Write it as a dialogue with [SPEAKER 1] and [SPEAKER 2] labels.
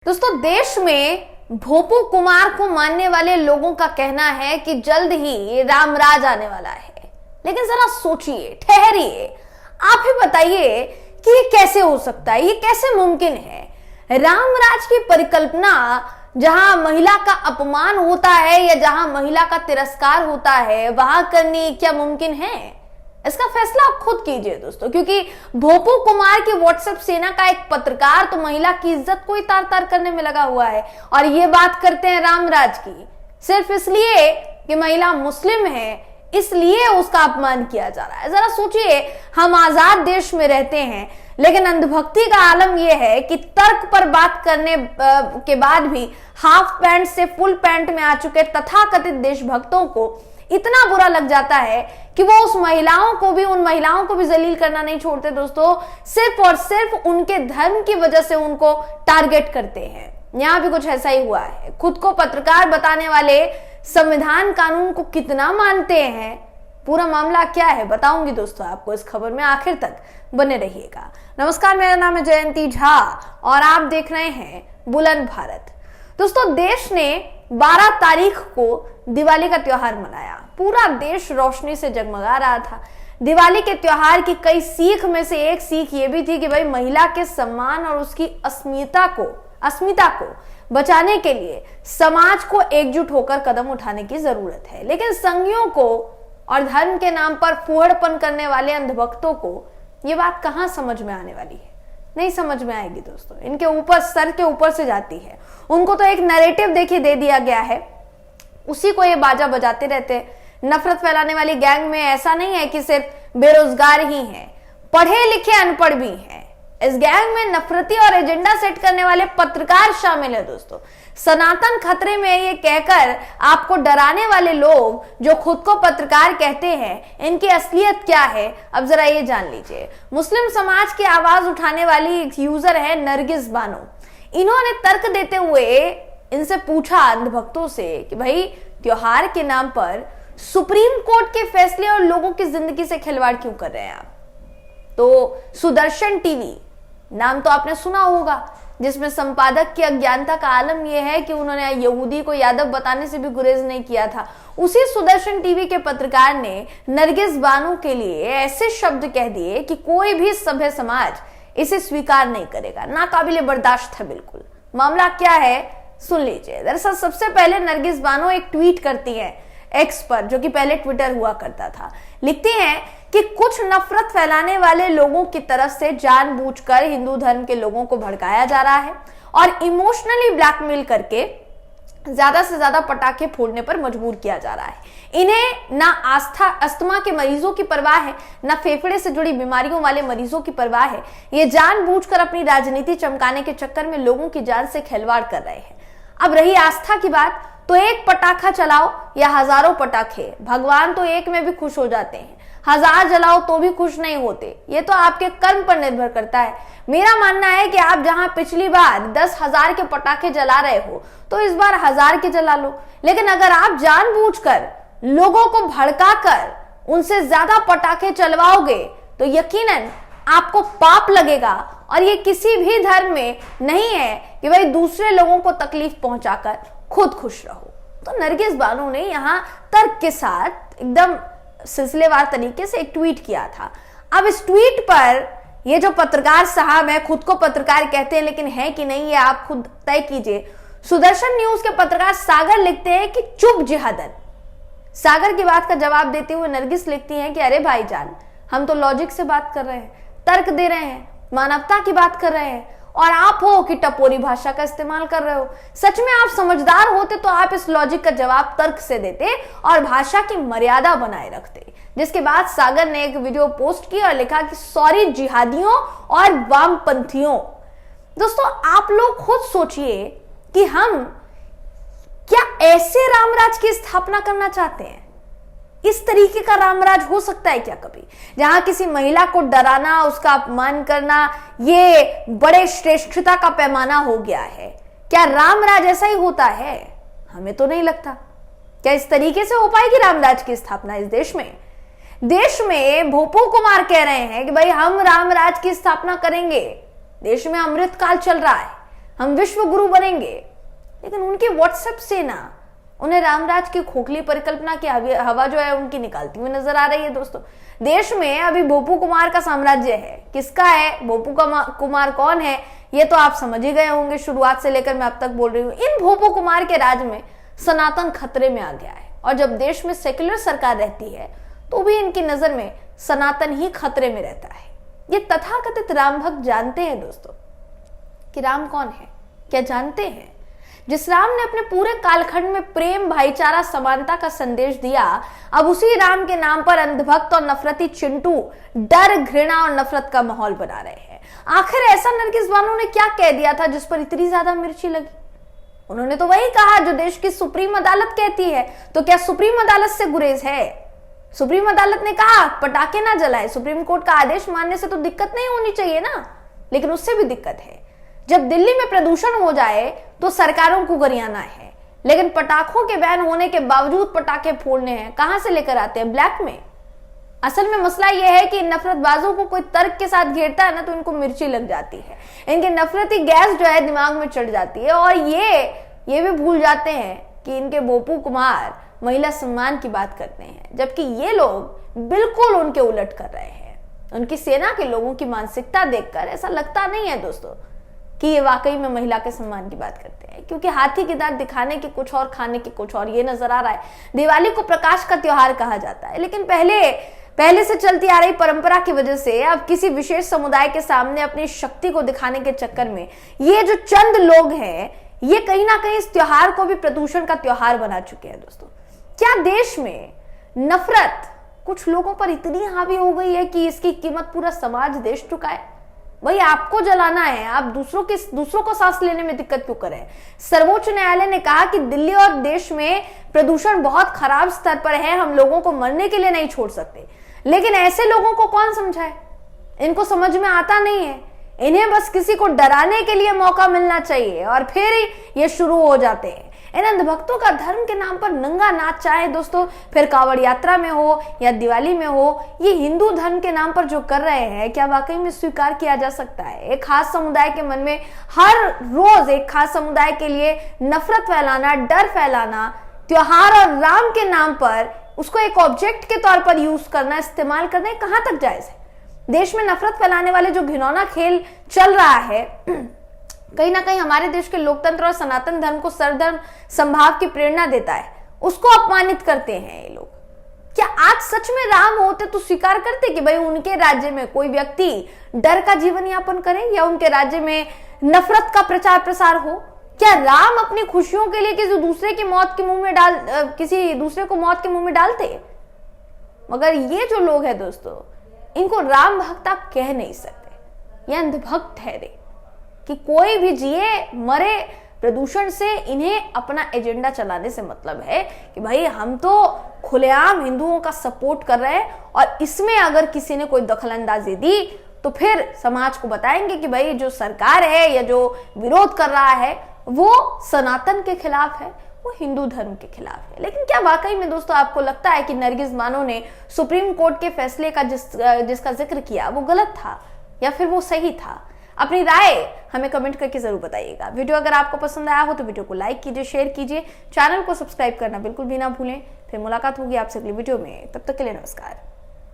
[SPEAKER 1] दोस्तों, देश में भोपू कुमार को मानने वाले लोगों का कहना है कि जल्द ही रामराज आने वाला है। लेकिन जरा सोचिए, ठहरिए, आप ही बताइए कि ये कैसे हो सकता है, ये कैसे मुमकिन है। रामराज की परिकल्पना जहां महिला का अपमान होता है या जहां महिला का तिरस्कार होता है, वहां करनी क्या मुमकिन है? इसका फैसला आप खुद कीजिए दोस्तों, क्योंकि भोपू कुमार की व्हाट्सएप सेना का एक पत्रकार तो महिला की इज्जत को ही तार तार करने में लगा हुआ है और ये बात करते हैं रामराज की, सिर्फ इसलिए कि महिला मुस्लिम है, इसलिए उसका अपमान किया जा रहा है। जरा सोचिए, हम आजाद देश में रहते हैं, लेकिन अंधभक्ति का आलम यह है कि तर्क पर बात करने के बाद भी हाफ पैंट से फुल पैंट में आ चुके तथाकथित देशभक्तों को इतना बुरा लग जाता है कि वो उन महिलाओं को भी जलील करना नहीं छोड़ते दोस्तों। सिर्फ और सिर्फ उनके धर्म की वजह से उनको टारगेट करते हैं। यहां भी कुछ ऐसा ही हुआ है। खुद को पत्रकार बताने वाले संविधान कानून को कितना मानते हैं, पूरा मामला क्या है बताऊंगी दोस्तों आपको इस खबर में, आखिर तक बने रहिएगा। नमस्कार, मेरा नाम है जयंती झा और आप देख रहे हैं बुलंद भारत। दोस्तों, देश ने 12 तारीख को दिवाली का त्योहार मनाया। पूरा देश रोशनी से जगमगा रहा था। दिवाली के त्योहार की कई सीख में से एक सीख ये भी थी कि भाई महिला के सम्मान और उसकी अस्मिता को बचाने के लिए समाज को एकजुट होकर कदम उठाने की जरूरत है। लेकिन संघियों को और धर्म के नाम पर फूहड़पन करने वाले अंधभक्तों को ये बात कहां समझ में आने वाली है? नहीं समझ में आएगी दोस्तों। इनके ऊपर, सर के ऊपर से जाती है। उनको तो एक नैरेटिव देखिए दे दिया गया है, उसी को ये बाजा बजाते रहते हैं। नफरत फैलाने वाली गैंग में ऐसा नहीं है कि सिर्फ बेरोजगार ही हैं, पढ़े लिखे अनपढ़ भी हैं। इस गैंग में नफरती और एजेंडा सेट करने वाले पत्रकार शामिल है दोस्तों। सनातन खतरे में ये कहकर आपको डराने वाले लोग जो खुद को पत्रकार कहते हैं, इनकी असलियत क्या है अब जरा ये जान लीजिए। मुस्लिम समाज की आवाज उठाने वाली एक यूजर है नरगिस बानो। इन्होंने तर्क देते हुए इनसे पूछा अंधभक्तों से कि भाई त्योहार के नाम पर सुप्रीम कोर्ट के फैसले और लोगों की जिंदगी से खिलवाड़ क्यों कर रहे हैं आप? तो सुदर्शन टीवी नाम तो आपने सुना होगा, जिसमें संपादक की अज्ञानता का आलम यह है कि उन्होंने यहूदी को यादव बताने से भी गुरेज नहीं किया था। उसी सुदर्शन टीवी के पत्रकार ने नरगिस बानो के लिए ऐसे शब्द कह दिए कि कोई भी सभ्य समाज इसे स्वीकार नहीं करेगा, नाकाबिले बर्दाश्त है बिल्कुल। मामला क्या है सुन लीजिए। दरअसल सबसे पहले नरगिस बानो एक ट्वीट करती है एक्स पर, जो कि पहले ट्विटर हुआ करता था। लिखती हैं कि कुछ नफरत फैलाने वाले लोगों की तरफ से जानबूझकर हिंदू धर्म के लोगों को भड़काया जा रहा है और इमोशनली ब्लैकमेल करके ज्यादा से ज्यादा पटाखे फोड़ने पर मजबूर किया जा रहा है। इन्हें ना अस्थमा के मरीजों की परवाह है, ना फेफड़े से जुड़ी बीमारियों वाले मरीजों की परवाह है। ये जानबूझकर अपनी राजनीति चमकाने के चक्कर में लोगों की जान से खिलवाड़ कर रहे हैं। अब रही आस्था की बात, तो एक पटाखा चलाओ या हजारों पटाखे, भगवान तो एक में भी खुश हो जाते हैं। 1000 जलाओ तो भी खुश नहीं होते। ये तो आपके कर्म पर निर्भर करता है। मेरा मानना है कि आप जहां पिछली बार 10,000 के पटाखे जला रहे हो, तो इस बार 1000 के जला लो। लेकिन अगर आप जानबूझकर लोगों को भड़काकर उनसे ज्यादा पटाखे चलवाओगे तो यकीनन आपको पाप लगेगा। और ये किसी भी धर्म में नहीं है कि भाई दूसरे लोगों को तकलीफ पहुंचाकर खुद खुश रहो। तो नरगिस बानो ने यहां तर्क के साथ एकदम सिलसिलेवार तरीके से एक ट्वीट किया था। अब इस ट्वीट पर ये जो पत्रकार साहब है, खुद को पत्रकार कहते हैं लेकिन है कि नहीं ये आप खुद तय कीजिए। सुदर्शन न्यूज के पत्रकार सागर लिखते हैं कि चुप जिहादन। सागर की बात का जवाब देते हुए नरगिस लिखती हैं कि अरे भाईजान, हम तो लॉजिक से बात कर रहे हैं, तर्क दे रहे हैं, मानवता की बात कर रहे हैं, और आप हो कि टपोरी भाषा का इस्तेमाल कर रहे हो। सच में आप समझदार होते तो आप इस लॉजिक का जवाब तर्क से देते और भाषा की मर्यादा बनाए रखते। जिसके बाद सागर ने एक वीडियो पोस्ट की और लिखा कि सॉरी जिहादियों और वामपंथियों। दोस्तों, आप लोग खुद सोचिए कि हम क्या ऐसे रामराज की स्थापना करना चाहते हैं? इस तरीके का रामराज हो सकता है क्या कभी, जहां किसी महिला को डराना, उसका अपमान करना, ये बड़े श्रेष्ठता का पैमाना हो गया है? क्या रामराज ऐसा ही होता है? हमें तो नहीं लगता। क्या इस तरीके से हो पाएगी रामराज की स्थापना इस देश में? देश में भोपू कुमार कह रहे हैं कि भाई हम रामराज की स्थापना करेंगे। देश में अमृतकाल चल रहा है, हम विश्व गुरु बनेंगे। लेकिन उनके व्हाट्सएप से ना उन्हें रामराज की खोखली परिकल्पना की हवा जो है उनकी निकालती हुई नजर आ रही है। दोस्तों, देश में अभी भोपू कुमार का साम्राज्य है। किसका है? भोपू कुमार कौन है ये तो आप समझ ही गए होंगे। शुरुआत से लेकर मैं अब तक बोल रही हूं, इन भोपू कुमार के राज में सनातन खतरे में आ गया है। और जब देश में सेक्युलर सरकार रहती है तो भी इनकी नजर में सनातन ही खतरे में रहता है। ये तथाकथित राम भक्त जानते हैं दोस्तों कि राम कौन है? क्या जानते हैं? जिस राम ने अपने पूरे कालखंड में प्रेम, भाईचारा, समानता का संदेश दिया, अब उसी राम के नाम पर अंधभक्त और नफरती चिंटू डर, घृणा और नफरत का माहौल बना रहे हैं। आखिर ऐसा नरगिस बानो ने क्या कह दिया था जिस पर इतनी ज्यादा मिर्ची लगी? उन्होंने तो वही कहा जो देश की सुप्रीम अदालत कहती है। तो क्या सुप्रीम अदालत से गुरेज है? सुप्रीम अदालत ने कहा पटाखे ना जलाए। सुप्रीम कोर्ट का आदेश मानने से तो दिक्कत नहीं होनी चाहिए ना, लेकिन उससे भी दिक्कत है। जब दिल्ली में प्रदूषण हो जाए तो सरकारों को गरियाना है, लेकिन पटाखों के बैन होने के बावजूद पटाखे फोड़ने हैं। कहां से लेकर आते हैं? ब्लैक में। असल में मसला यह है कि नफरतबाजों को कोई तर्क के साथ घेरता है ना तो इनको मिर्ची लग जाती है। इनके नफरती गैस जो है दिमाग में चढ़ जाती है और ये भी भूल जाते हैं कि इनके भोपू कुमार महिला सम्मान की बात करते हैं, जबकि ये लोग बिल्कुल उनके उलट कर रहे हैं। उनकी सेना के लोगों की मानसिकता देखकर ऐसा लगता नहीं है दोस्तों कि ये वाकई में महिला के सम्मान की बात करते हैं, क्योंकि हाथी के दांत दिखाने के कुछ और, खाने के कुछ और ये नजर आ रहा है। दिवाली को प्रकाश का त्योहार कहा जाता है, लेकिन पहले से चलती आ रही परंपरा की वजह से अब किसी विशेष समुदाय के सामने अपनी शक्ति को दिखाने के चक्कर में ये जो चंद लोग हैं ये कहीं ना कहीं इस त्योहार को भी प्रदूषण का त्योहार बना चुके हैं। दोस्तों, क्या देश में नफरत कुछ लोगों पर इतनी हावी हो गई है कि इसकी कीमत पूरा समाज देश चुका है? भाई आपको जलाना है, आप दूसरों को सांस लेने में दिक्कत क्यों करें? सर्वोच्च न्यायालय ने कहा कि दिल्ली और देश में प्रदूषण बहुत खराब स्तर पर है, हम लोगों को मरने के लिए नहीं छोड़ सकते। लेकिन ऐसे लोगों को कौन समझाए? इनको समझ में आता नहीं है। इन्हें बस किसी को डराने के लिए मौका मिलना चाहिए और फिर ये शुरू हो जाते हैं। इन अंधभक्तों का धर्म के नाम पर नंगा नाच, चाहे दोस्तों फिर कांवड़ यात्रा में हो या दिवाली में हो, ये हिंदू धर्म के नाम पर जो कर रहे हैं क्या वाकई में स्वीकार किया जा सकता है? एक खास समुदाय के मन में हर रोज एक खास समुदाय के लिए नफरत फैलाना, डर फैलाना, त्योहार और राम के नाम पर उसको एक ऑब्जेक्ट के तौर पर यूज करना, इस्तेमाल करना, कहां तक जायज है? देश में नफरत फैलाने वाले जो घिनौना खेल चल रहा है कहीं ना कहीं हमारे देश के लोकतंत्र और सनातन धर्म को सर्वधर्म संभाव की प्रेरणा देता है, उसको अपमानित करते हैं ये लोग। क्या आज सच में राम होते तो स्वीकार करते कि भाई उनके राज्य में कोई व्यक्ति डर का जीवन यापन करे या उनके राज्य में नफरत का प्रचार प्रसार हो? क्या राम अपनी खुशियों के लिए किसी दूसरे को मौत के मुंह में डालते? मगर ये जो लोग हैं दोस्तों, इनको राम भक्त आप कह नहीं सकते, ये अंधभक्त ठहरे कि कोई भी जिए मरे प्रदूषण से। इन्हें अपना एजेंडा चलाने से मतलब है कि भाई हम तो खुलेआम हिंदुओं का सपोर्ट कर रहे हैं और इसमें अगर किसी ने कोई दखलंदाजी दी तो फिर समाज को बताएंगे कि भाई जो सरकार है या जो विरोध कर रहा है वो सनातन के खिलाफ है, वो हिंदू धर्म के खिलाफ है। लेकिन क्या वाकई में दोस्तों आपको लगता है कि नरगिस बानो ने सुप्रीम कोर्ट के फैसले का जिसका जिक्र किया वो गलत था या फिर वो सही था? अपनी राय हमें कमेंट करके जरूर बताइएगा। वीडियो अगर आपको पसंद आया हो तो वीडियो को लाइक कीजिए, शेयर कीजिए, चैनल को सब्सक्राइब करना बिल्कुल भी ना भूलें। फिर मुलाकात होगी आपसे अगली वीडियो में, तब तक के लिए नमस्कार।